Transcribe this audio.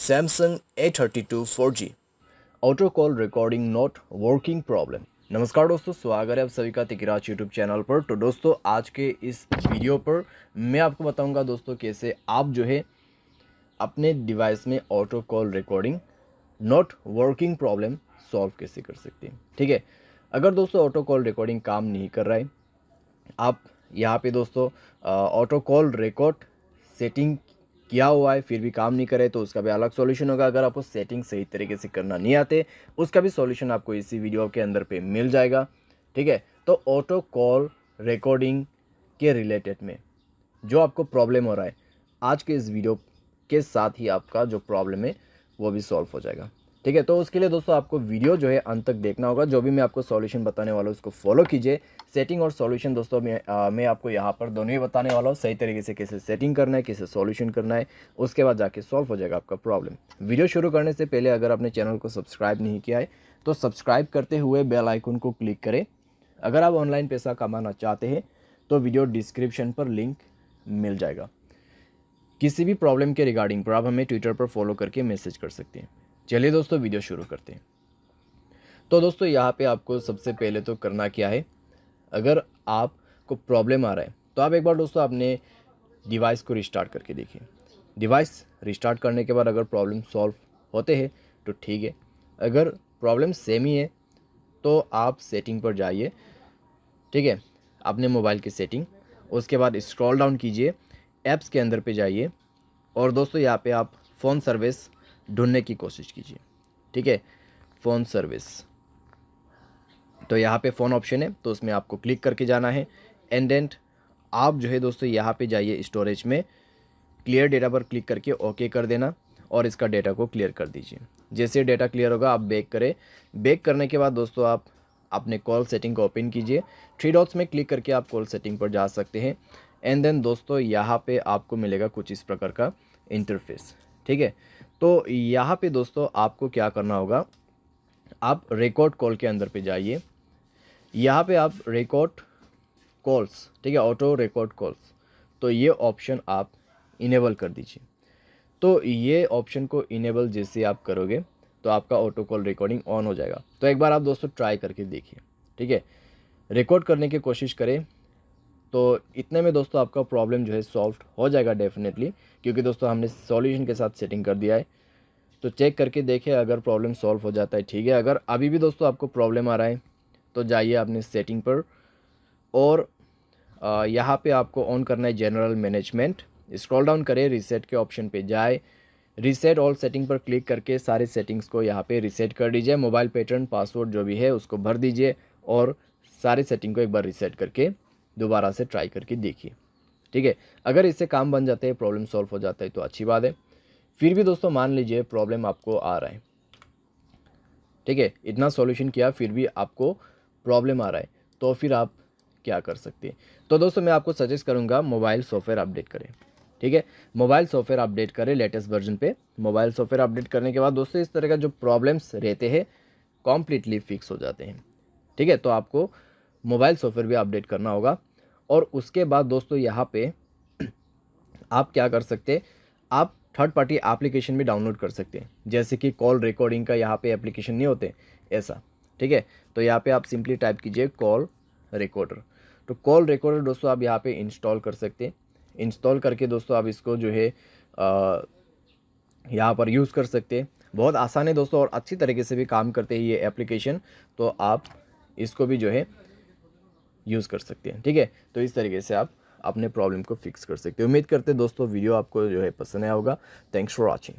Samsung A32 4G auto call recording not working problem. नमस्कार दोस्तों, स्वागत है आप सभी का तिकराज यूट्यूब चैनल पर। तो दोस्तों, आज के इस वीडियो पर मैं आपको बताऊंगा दोस्तों कैसे आप जो है अपने डिवाइस में auto call recording not working problem solve कैसे कर सकते हैं। ठीक है, अगर दोस्तों ऑटो कॉल रिकॉर्डिंग काम नहीं कर रहा है, आप यहाँ पे दोस्तों ऑटो कॉल रिकॉर्ड सेटिंग किया हुआ है फिर भी काम नहीं करे तो उसका भी अलग सॉल्यूशन होगा। अगर आपको सेटिंग सही तरीके से करना नहीं आते उसका भी सॉल्यूशन आपको इसी वीडियो के अंदर पे मिल जाएगा। ठीक है, तो ऑटो कॉल रिकॉर्डिंग के रिलेटेड में जो आपको प्रॉब्लम हो रहा है, आज के इस वीडियो के साथ ही आपका जो प्रॉब्लम है वो भी सॉल्व हो जाएगा। ठीक है, तो उसके लिए दोस्तों आपको वीडियो जो है अंत तक देखना होगा। जो भी मैं आपको सॉल्यूशन बताने वाला हूँ उसको फॉलो कीजिए। सेटिंग और सॉल्यूशन दोस्तों मैं आपको यहाँ पर दोनों ही बताने वाला हूँ, सही तरीके से कैसे सेटिंग करना है, कैसे सॉल्यूशन करना है, उसके बाद जाके सॉल्व हो जाएगा आपका प्रॉब्लम। वीडियो शुरू करने से पहले अगर आपने चैनल को सब्सक्राइब नहीं किया है तो सब्सक्राइब करते हुए बेल आइकन को क्लिक करें। अगर आप ऑनलाइन पैसा कमाना चाहते हैं तो वीडियो डिस्क्रिप्शन पर लिंक मिल जाएगा। किसी भी प्रॉब्लम के रिगार्डिंग पर आप हमें ट्विटर पर फॉलो करके मैसेज कर सकते हैं। चलिए दोस्तों, वीडियो शुरू करते हैं। तो दोस्तों, यहाँ पे आपको सबसे पहले तो करना क्या है, अगर आपको प्रॉब्लम आ रहा है तो आप एक बार दोस्तों अपने डिवाइस को रिस्टार्ट करके देखिए। डिवाइस रिस्टार्ट करने के बाद अगर प्रॉब्लम सॉल्व होते हैं तो ठीक है, अगर प्रॉब्लम सेम ही है तो आप सेटिंग पर जाइए। ठीक है, अपने मोबाइल की सेटिंग, उसके बाद स्क्रॉल डाउन कीजिए, ऐप्स के अंदर पे जाइए और दोस्तों यहाँ पे आप फ़ोन सर्विस ढूंढने की कोशिश कीजिए। ठीक है, फ़ोन सर्विस, तो यहाँ पे फ़ोन ऑप्शन है तो उसमें आपको क्लिक करके जाना है। एंड देन आप जो है दोस्तों यहाँ पे जाइए, स्टोरेज में क्लियर डेटा पर क्लिक करके ओके कर देना और इसका डेटा को क्लियर कर दीजिए। जैसे डेटा क्लियर होगा आप बैक करें। बैक करने के बाद दोस्तों आप अपने कॉल सेटिंग को ओपन कीजिए। थ्री डॉट्स में क्लिक करके आप कॉल सेटिंग पर जा सकते हैं। एंड देन दोस्तों यहाँ पे आपको मिलेगा कुछ इस प्रकार का इंटरफेस। ठीक है, तो यहाँ पे दोस्तों आपको क्या करना होगा, आप रिकॉर्ड कॉल के अंदर पे जाइए। यहाँ पे आप रिकॉर्ड कॉल्स, ठीक है, ऑटो रिकॉर्ड कॉल्स, तो ये ऑप्शन आप इनेबल कर दीजिए। तो ये ऑप्शन को इनेबल जैसे आप करोगे तो आपका ऑटो कॉल रिकॉर्डिंग ऑन हो जाएगा। तो एक बार आप दोस्तों ट्राई करके देखिए। ठीक है, रिकॉर्ड करने की कोशिश करें तो इतने में दोस्तों आपका प्रॉब्लम जो है सॉल्व हो जाएगा डेफिनेटली, क्योंकि दोस्तों हमने सॉल्यूशन के साथ सेटिंग कर दिया है। तो चेक करके देखिए, अगर प्रॉब्लम सॉल्व हो जाता है ठीक है, अगर अभी भी दोस्तों आपको प्रॉब्लम आ रहा है तो जाइए अपने सेटिंग पर और यहाँ पे आपको ऑन करना है जनरल मैनेजमेंट। स्क्रॉल डाउन करें, रीसेट के ऑप्शन पे जाए, रीसेट ऑल सेटिंग पर क्लिक करके सारे सेटिंग्स को यहाँ पे रीसेट कर दीजिए। मोबाइल पैटर्न पासवर्ड जो भी है उसको भर दीजिए और सारी सेटिंग को एक बार रीसेट करके दोबारा से ट्राई करके देखिए। ठीक है, अगर इससे काम बन जाते हैं, प्रॉब्लम सॉल्व हो जाता है तो अच्छी बात है। फिर भी दोस्तों मान लीजिए प्रॉब्लम आपको आ रहा है, ठीक है, इतना सॉल्यूशन किया फिर भी आपको प्रॉब्लम आ रहा है, तो फिर आप क्या कर सकते हैं। तो दोस्तों मैं आपको सजेस्ट करूंगा मोबाइल सॉफ्टवेयर अपडेट करें। ठीक है, मोबाइल सॉफ्टवेयर अपडेट करें लेटेस्ट वर्जन पे। मोबाइल सॉफ्टवेयर अपडेट करने के बाद दोस्तों इस तरह का जो प्रॉब्लम्स रहते हैं कॉम्प्लीटली फिक्स हो जाते हैं। ठीक है, तो आपको मोबाइल सॉफ्टवेयर भी अपडेट करना होगा और उसके बाद दोस्तों यहाँ पे आप क्या कर सकते हैं, आप थर्ड पार्टी एप्लीकेशन भी डाउनलोड कर सकते हैं, जैसे कि कॉल रिकॉर्डिंग का यहाँ पे एप्लीकेशन नहीं होते ऐसा। ठीक है, तो यहाँ पे आप सिंपली टाइप कीजिए कॉल रिकॉर्डर। तो कॉल रिकॉर्डर दोस्तों आप यहाँ पे इंस्टॉल कर सकते हैं। इंस्टॉल करके दोस्तों आप इसको जो है यहाँ पर यूज़ कर सकते हैं। बहुत आसान है दोस्तों और अच्छी तरीके से भी काम करते हैं ये एप्लीकेशन, तो आप इसको भी जो है यूज़ कर सकते हैं। ठीक है, तो इस तरीके से आप अपने प्रॉब्लम को फिक्स कर सकते हैं। उम्मीद करते हैं दोस्तों वीडियो आपको जो है पसंद आया होगा। Thanks for watching.